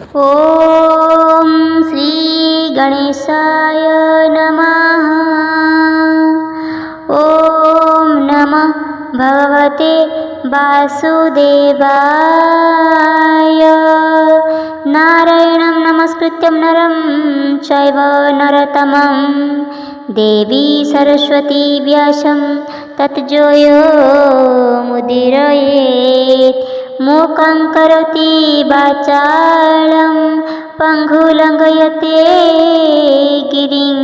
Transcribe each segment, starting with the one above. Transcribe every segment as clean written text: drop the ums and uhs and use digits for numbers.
ॐ श्री गणेशाय नमः। ॐ नमः भगवते वासुदेवाय। नारायणं नमस्कृत्यं नरं चैव नरोत्तमं देवी सरस्वती व्यासं ततो मुदीरयेत्। मूकं करोति वाचालं पङ्गुलङ्घयते गिरिं।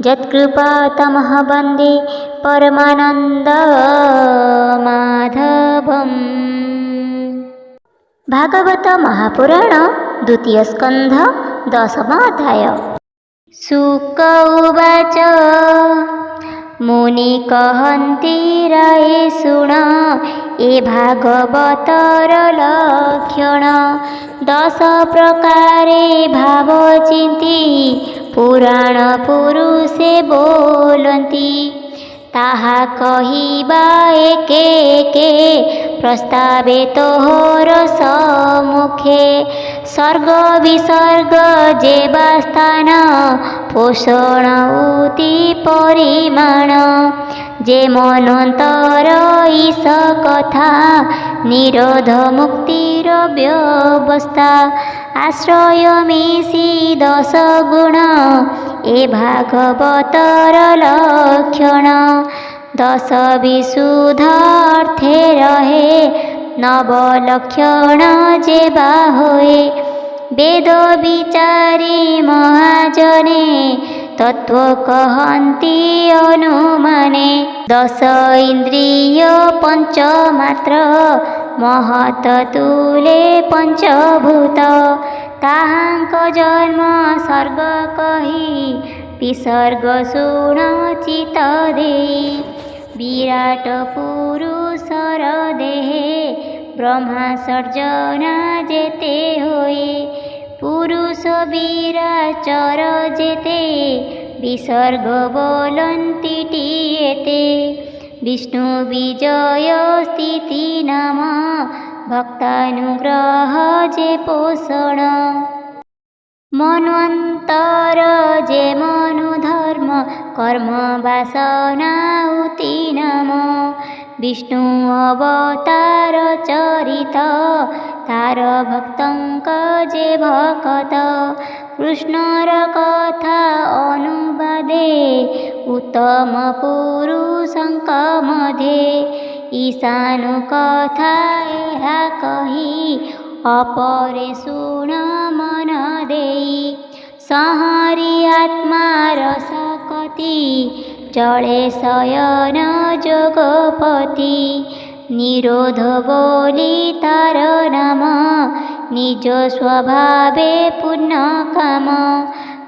यत्कृपातमः वन्दे परमानन्दमाधवम्। भागवत महापुराण द्वितीय स्कन्ध दशम अध्याय। शुक उवाच मुनि कहन्ति राये शुण ए भागवतर लक्षण। 10 प्रकारे भाव चिन्ति पुराण पुरुषे बोलन्ति। ताहा कहिबा एके एके प्रस्तावे तोहर सम्मुखे। सर्ग विसर्ग जेबा स्थान पोषण उति परिमाण। जे मनन्तर ईश कथा निरोध मुक्तिर व्यवस्था। आश्रय मिशी 10 गुण ए भागवतर लक्षण। 10 विशुद्ध अर्थे रहे 9 लक्षण जेबा होए। वेद विचारी महाजने तत्व कहन्ति अनुमाने। 10 इन्द्रिय पंच मात्र महत तुले पंचभूत। ताहांक जन्म सर्ग कही विसर्ग शुण चित देई। विराट पुरुषर देहे ब्रह्मा सर्जना जेते होए। पुरुष विराचर जेते विसर्ग बोलन्ति टिएते। विष्णु विजय स्थिति नाम भक्तानुग्रह जे पोषण। मन्वन्तर जे मनुधर्म कर्म वासना उति नाम। विष्णु अवतार चरित तार भक्तंक जे भकत। कृष्णर कथा अनुवादे उत्तम पुरुषंक मध्ये। ईशानु कथा एहा कही अपरे शुण मन देई। संहारी आत्मा रसकति जले शयन जोगपति। निरोध बोली तार नाम निज स्वभावे पूर्ण काम।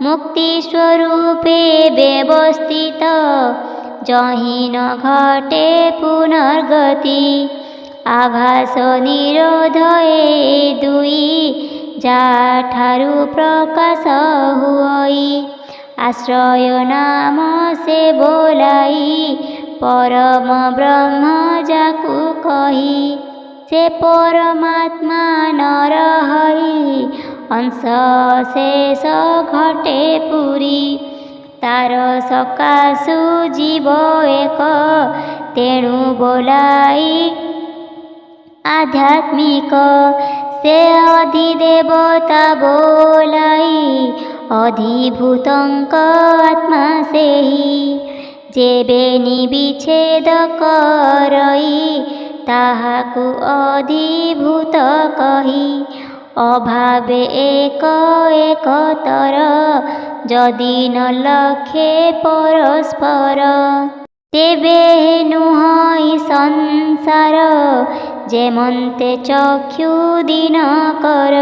मुक्ति स्वरूपे व्यवस्थित जहि न घटे पुनर्गति। आभास निरोध ए दुई जाठारु प्रकाश हुई। आश्रय नाम से बोलाई परम ब्रह्म जाकु कही। से परमात्मा नर हरि अंश शेष घटे पुरी। तार सकाशु जीव एक तेणु बोलाई आध्यात्मिक। से अधिदेवता बोलाई अधिभूतंक आत्मा से ही। जेबे निविच्छेद करई ताहाकु अधिभूत कही। अभावे एक एकतर जदि न लखे परस्पर। तेबे नुहई संसार जेमन्ते चक्षु दिन कर।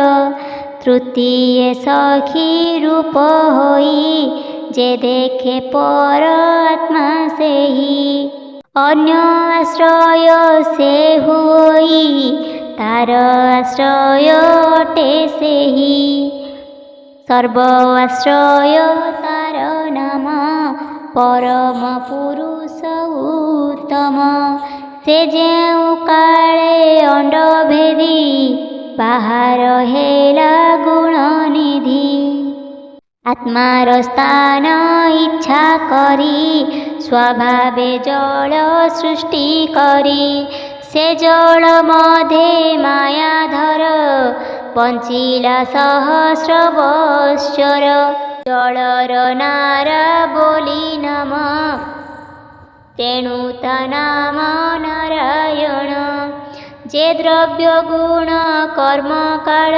तृतीय सखी रूप होई जे देखे पर आत्मा से ही। अन्य आश्रय से हुई तार आश्रय अटे से ही। सर्व आश्रय तार नाम परम पुरुष उत्तम। से ଯେଉଁ କାଳେ ଅଣ୍ଡ ଭେଦି ବାହାର ହେଲା आत्मार स्थान इच्छा करी स्वभावे जल सृष्टि करी से जल मधे मायाधर बंचिला सहस्र बत्सर जलर नारा बोली नम तेणु ता नाम नारायण जे द्रव्य गुण कर्म काल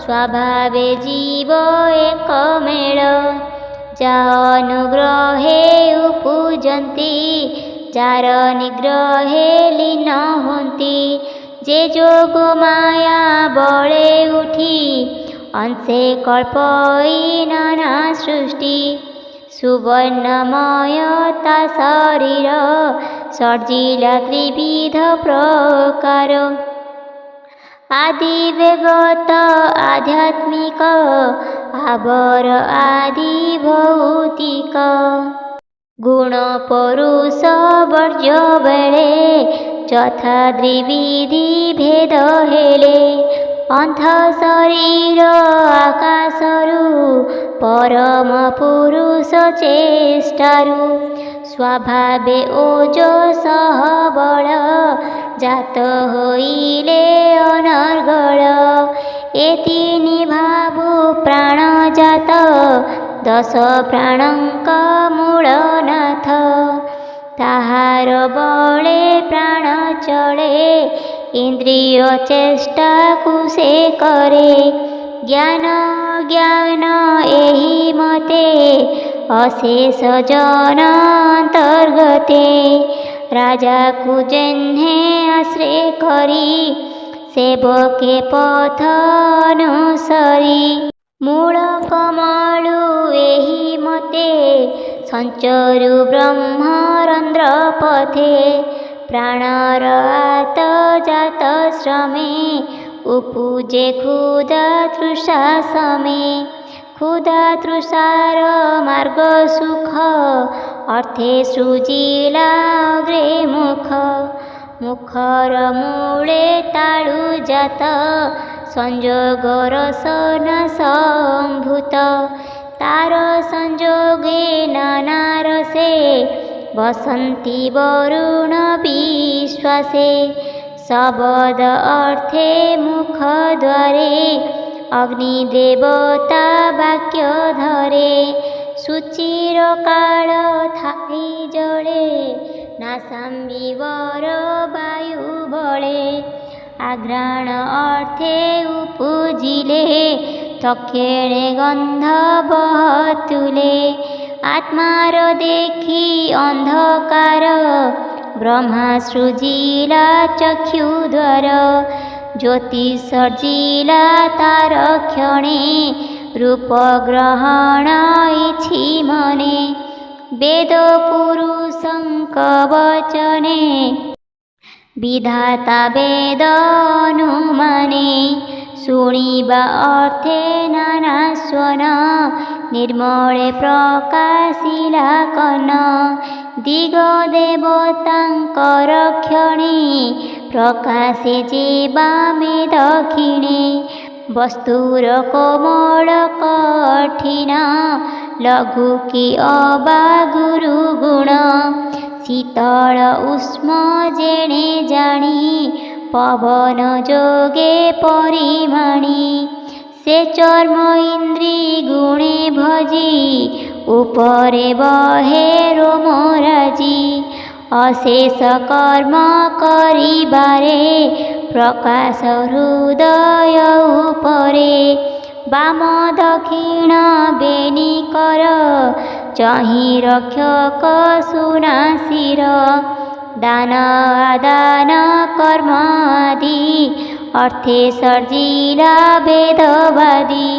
स्वभावे जीव एक मेल जा अनुग्रहे उपजंती जार निग्रहे लीन होती जे जोग माया बले उठी अंशे कल्पई नाना सृष्टि सुवर्णमय ता शरीर सर्जिला त्रिविध प्रकार आदि वेगत आध्यात्मिक आवर आदि भौतिक गुण परुष वर्ज्य बेले यथा द्विविधि भेद हेले अंध शरीर आकाशरु परम पुरुष चेष्टारु स्वभावे ओजसह बल जात होइले अनर्गल एति निभावु प्राण जात दश प्राणंक मूलनाथ ताहार बले प्राण चले इंद्रिय चेष्टा कुसे करे ज्ञान ज्ञान एहि मते अशेष जन अंतर्गते राजा को जेन्हे आश्रय करी सेवके पथ अनुसरी मूल कमलु एहि मते संचरु ब्रह्मरंध्र पथे प्राणर आत जात श्रमे उपुजे क्षुधा तृषा समे क्षुधा तृषार मार्ग सुख अर्थे सृजिला अग्रे मुख मुखर मूले ताळु जात संजोग रसन संभूत तार संजोगे नाना रसे बसंती वरुण विश्वासे शब्द अर्थे मुख द्वारे अग्निदेवता वाक्य धरे सुचिर काल थाई जले नासाम्बिवर वायु बले आघ्राण अर्थे उपुजिले तक्षणे गंध बहतुले आत्मार देखी अंधकार ब्रह्मा सृजिला चक्षुद्वार ज्योति सर्जिला तार क्षणे रूप ग्रहण इछि मने वेद पुरुषं कवचने विधाता वेद अनुमाने शुणिबा अर्थे नाना स्वन निर्मले प्रकाशिला कन दिग देवतांकर क्षणे प्रकाशे जे बामे दक्षिणे वस्तुर कोमल कठिन लघु कि अबा गुरु गुण शीतल उष्म जेणे जाणी पवन जोगे परिमाणी से चर्म इंद्री गुणे भजी उपरे बहे रोमराजी अशेष कर्म करिबारे प्रकाश हृदय उपरे बाम दक्षिण बेनी कर चाहि रक्षक सुनासिर दान आदान कर्म आदि अर्थे सर्जिला वेदवादी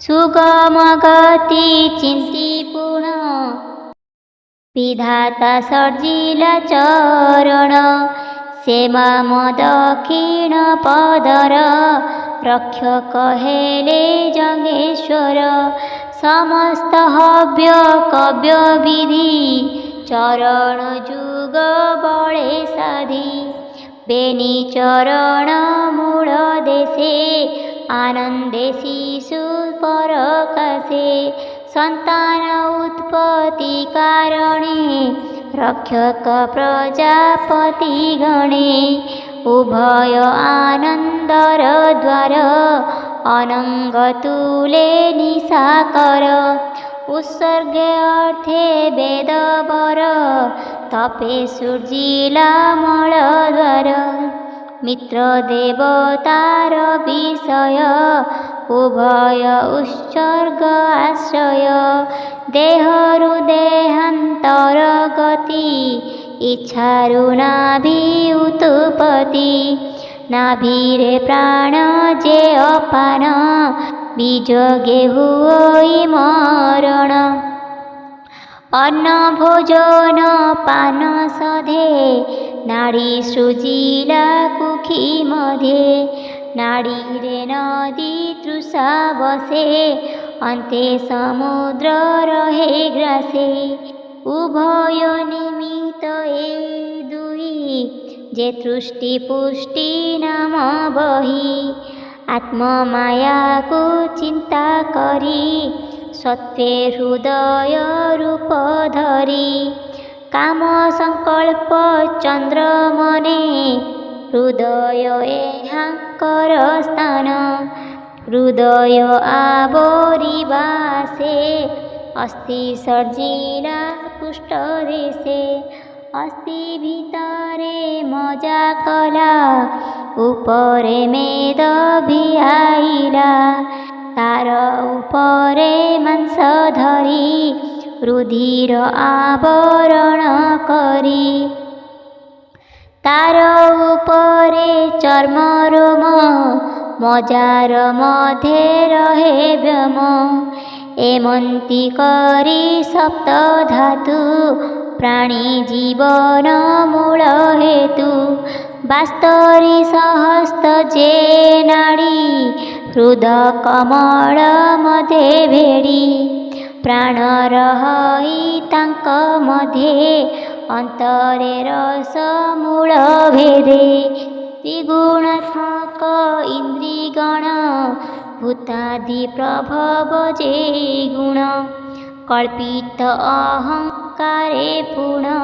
सुगम गति चिंती पूर्ण विधाता सर्जिला चरण से माम दक्षिण पदर रक्षक हेले जंगेश्वर समस्त हव्य कव्य विधि चरण जुग बळे साधी बेनी चरण मूल देशे आनन्दे शिशु परकाशे सन्तान उत्पत्ति कारणे रक्षक प्रजापति गणे उभय आनन्दर द्वार अनङ्ग तुले निशाकर उत्सर्गे अर्थे वेदवर तपे सूर्जिला मलद्वार मित्र देवतार विषय उभय उत्सर्ग आश्रय देहरु देहान्तर गति इच्छारु नाभि उत्पत्ति नाभिरे प्राण जे अपान बीज गेहु होई मरण अन्न भोजन पान सधे नाड़ी सृजिला कुखी मध्ये नाड़ी रे नदी तृषा बसे अन्ते समुद्र रहे ग्रासे उभय निमित्त ए दुई जे तृष्टि पुष्टि नाम बही आत्ममाया को चिंता करी सत्वे हृदय रूप धरी काम संकल्प चंद्र मने हृदय एहांकर स्थान हृदय आवरिबासे अस्ति सर्जिला पृष्ठ देशे अस्ति भितरे मजा कला उपरे मेद भिआइला तार उपरे मांस धरी रुधिर आवरण करी तार उपरे चर्म रोम मजार मध्य रहे व्योम एमंती करी सप्त धातु प्राणी जीवन मूल हेतु बास्तरी सहस्त जे नाड़ी हृद कमल मध्ये भेड़ी प्राण रही तांक मध्ये अंतरे रस मूल भेदे त्रिगुणात्मक इंद्रिगण भूतादि प्रभव जे गुण कल्पित अहंकारे पूर्ण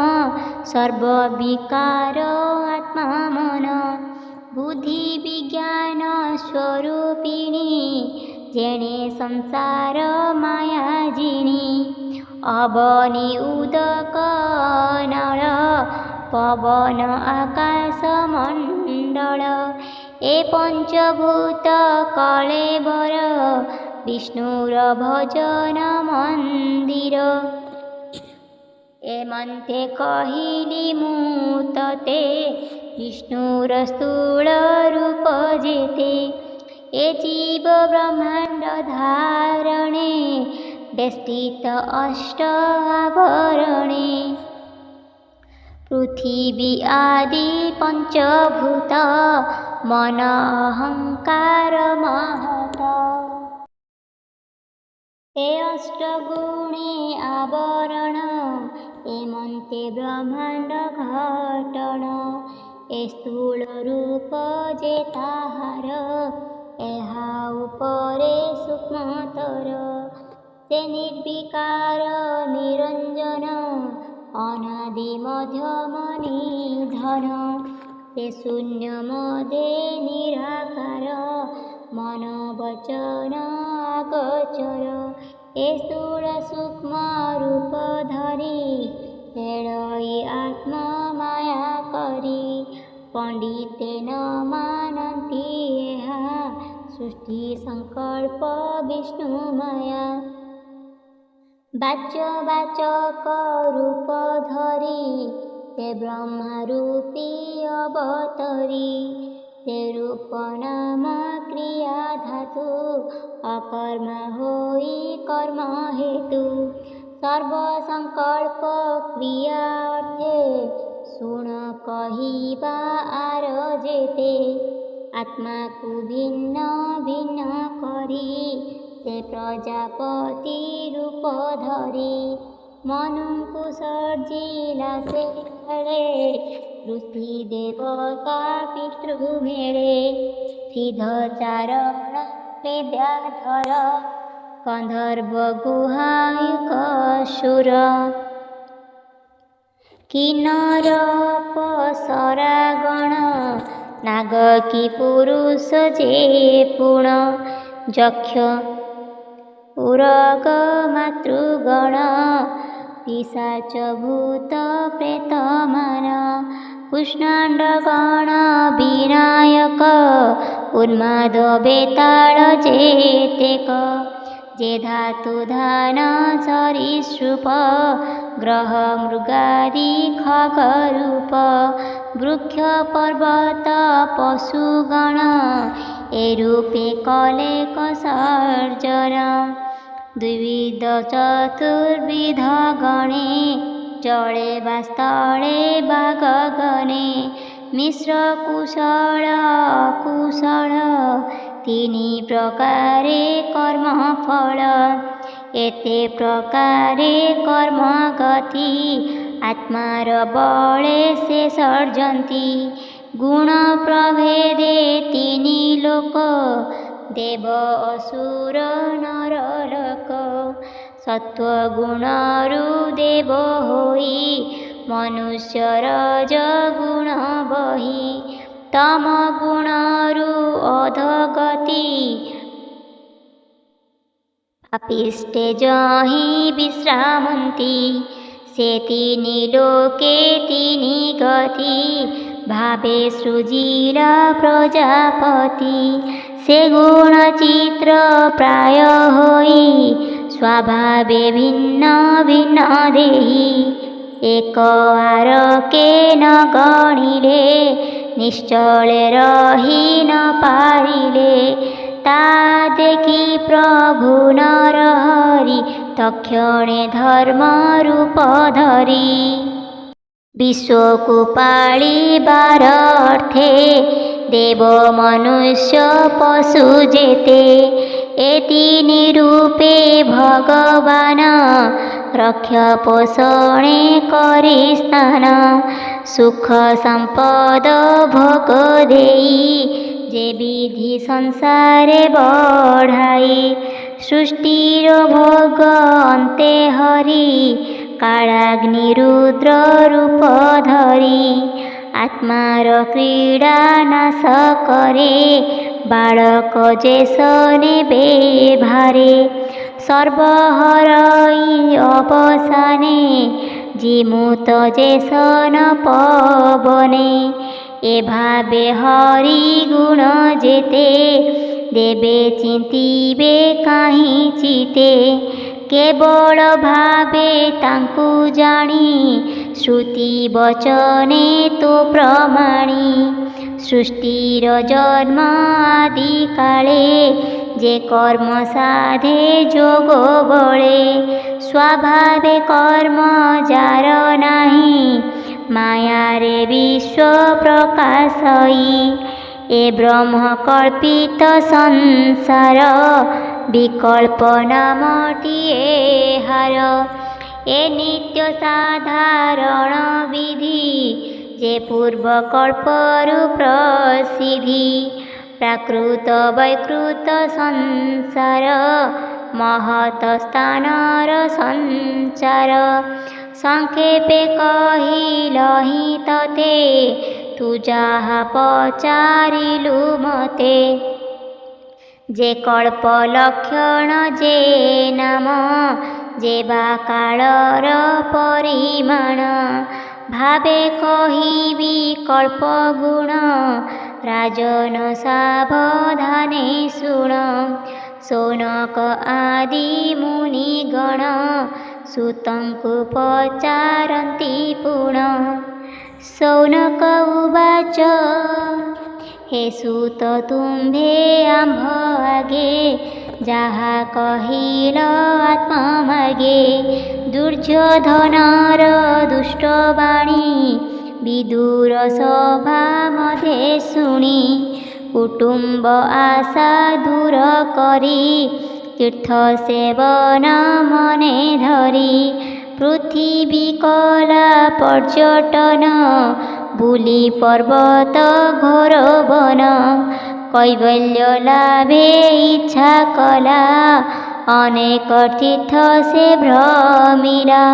सर्वविकार आत्मा मन बुद्धि विज्ञान स्वरूपिणी जेणे संसार माया जिणी अवनी उदक नळ पवन आकाश मंडल ए पंचभूत कलेवर विष्णुर भजन मंदिर एमंते कहिली मु तते विष्णुर स्थूल रूप जेते ए जीव ब्रह्मांड धारणे बेष्टित अष्ट आवरणे पृथिवी आदि पंचभूत मन अहंकार महत ते अष्टगुणे आवरण एमंते ब्रह्मांड घटन ए स्थूल रूप जे ताहार एहा उपरे सूक्ष्मतर से निर्विकार निरंजन अनादि मध्यम निधन ते शून्य मदे निराकार मन वचन अगोचर ए स्थूल सूक्ष्म रूप धरी खेळई आत्मा माया करी पंडिते न मानती एहा सृष्टि संकल्प विष्णु माया वाचक रूप धरी ते ब्रह्मा रूपी अवतरी ते रूप नाम क्रिया धातु अकर्म होई कर्म हेतु सर्व संकल्प क्रिया अर्थे सुन कहिबा आर जेते आत्मा को भिन्न भिन्न करी से प्रजापति रूप धरी मनु को सर्जिला से ऋषि देवता पितृ मेरे सिद्ध चारण विद्याधर गन्धर्व गुहायुकशूर किन्नर अप्सरागण नाग कि पुरुष जे पुण यक्ष उरग मातृगण पिशाच भूत प्रेतमान कृष्णाण्डगण विनायक उन्माद बेताल जेतेक जे धातु धान सरीसृप ग्रह मृगादि खगरूप वृक्ष पर्वत पशुगण ए रूपे कले कसर्जन द्विविध चतुर्विध गणे जले वा स्थले वा गगने मिश्र कुशल अकुशल तीनि प्रकारे कर्मफल एते प्रकारे कर्म गति आत्मार बले से सर्जन्ति गुण प्रभेदे तीनि लोक देव असुर नरलोक सत्वगुणरु देव होई मनुष्य रजगुण बही तम गुणरु अधगति पापिष्टे जहि विश्रामन्ति से तीनि लोके तीनि गति भावे सृजिला प्रजापति से गुण चित्र प्राय होई स्वभावे भिन्न भिन्न देहि एक आरके न गणिले निश्चले रही न पारिले ता देखि प्रभु नरहरि तक्षणे धर्म रूप धरी विश्वको पालिबार अर्थे देव मनुष्य पशु जेते ए तीनि रूपे भगवान रक्ष पोषणे करि स्नान सुख संपद भोग देई जे विधि संसारे बढ़ाई सृष्टिर भोग अन्ते हरि कालाग्नि रुद्र रूप धरी आत्मार क्रीड़ा नाश करे बालक जेस नेबे भारे सर्वहरई अवसाने जिमुत जेस न पवने ए भावे हरि गुण जेते देवे चिंतिबे काहीं चिते केवल भावे तांकु जानी श्रुति वचने तो प्रमाणी सृष्टिर जन्म आदि काले जे कर्म साधे जोग बळे स्वभावे कर्म जार नाही माया रे विश्व प्रकाशई ए ब्रह्म कल्पित संसार विकल्प नामटिए हार ए नित्य साधारण विधि जे पूर्व कल्परु प्रसिद्धि प्राकृत वैकृत संसार महत स्थानर संचार संक्षेपे कहिलहि तते तु जाहा पचारिलु मते जे कल्प लक्षण जे नाम जे बा कालर परिमाण भावे कहिबी कल्प गुण राजन सावधाने शुण शौनक आदि मुनिगण सुतंकु पचारन्ति पुण शौनक उवाच हे सूत तुम्भे आम्भ आगे जाहा कहिल आत्ममागे दुर्योधनर दुष्टवाणी विदुर सभा मध्ये शुणी कुटुंब आशा दूर करी तीर्थ सेवन मने धरी पृथ्वी कला पर्यटन बुली पर्वत घोर वन কৈবল্য লাভে ইচ্ছা কলা অনেক তীর্থ সে ভ্রমিরা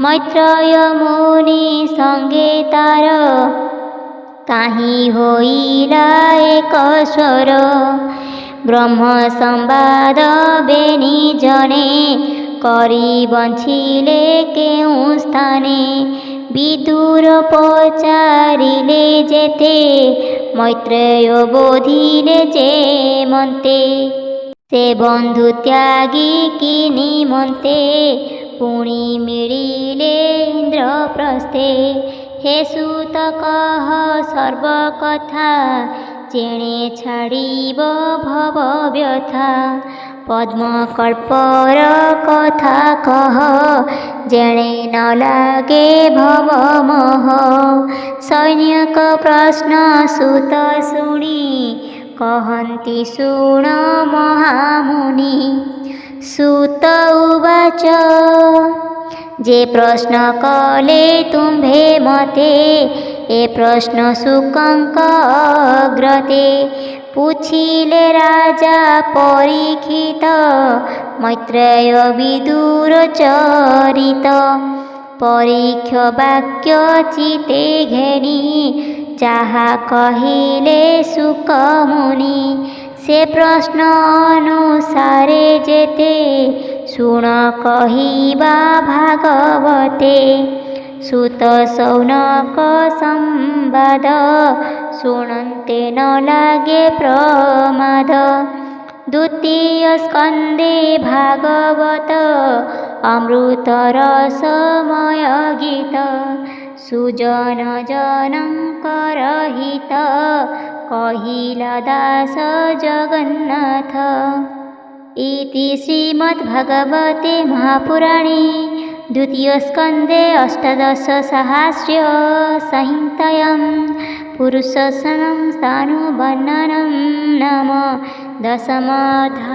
মৈত্রেয় মুনি সঙ্গে তার কাহি হইলা এক স্বর ব্রহ্ম সম্বাদ বেনি জনে করি বঞ্চিলে কেউ স্থানে বিদুর পচারিলে যেতে মৈত্রেয় বোধিলে যে মন্তে ସେ ବନ୍ଧୁ ତ୍ୟାଗୀ କି ନିମନ୍ତେ ପୁଣି ମିଳିଲେ ଇନ୍ଦ୍ରପ୍ରସ୍ଥେ ହେ ସୁତ କହ ସର୍ବକଥା ଯେଣେ ଛାଡ଼ିବ ଭବ ବ୍ୟଥା ପଦ୍ମକଳ୍ପର କଥା କହ ଯେଣେ ନ ଲାଗେ ଭବ ମୋହ ସୈନ୍ୟକ ପ୍ରଶ୍ନ ସୁତ ଶୁଣି कहन्ति शुण महामुनि सुत उवाच जे प्रश्न कले तुम्भे मते ए प्रश्न सुकंक अग्रते पूछिले राजा परीक्षित मैत्रेय विदुर चरित परीक्ष वाक्य चिते घेणी যাহা কহিলে সুক মুনি সে প্রশ্ন অনুসারে যেতে শুণ কহিবা ভাগবতে সুত সৌনক সম্বাদ শুণন্তে ন লাগে প্রমাদ দ্বিতীয় স্কন্ধে ভাগবত অমৃত রসময় গীত সুজন জনঙ্কর হিত কহিলা দাস জগন্নাথ ইতি শ্রীমদ্ভগবতে মহাপুরাণে দ্বিতীয় স্কন্ধে অষ্টাদশ সহস্র সংহিতায়াম পুরুষোত্তম স্থাণুবর্ণনম নাম দশমোऽধ্যায়ः।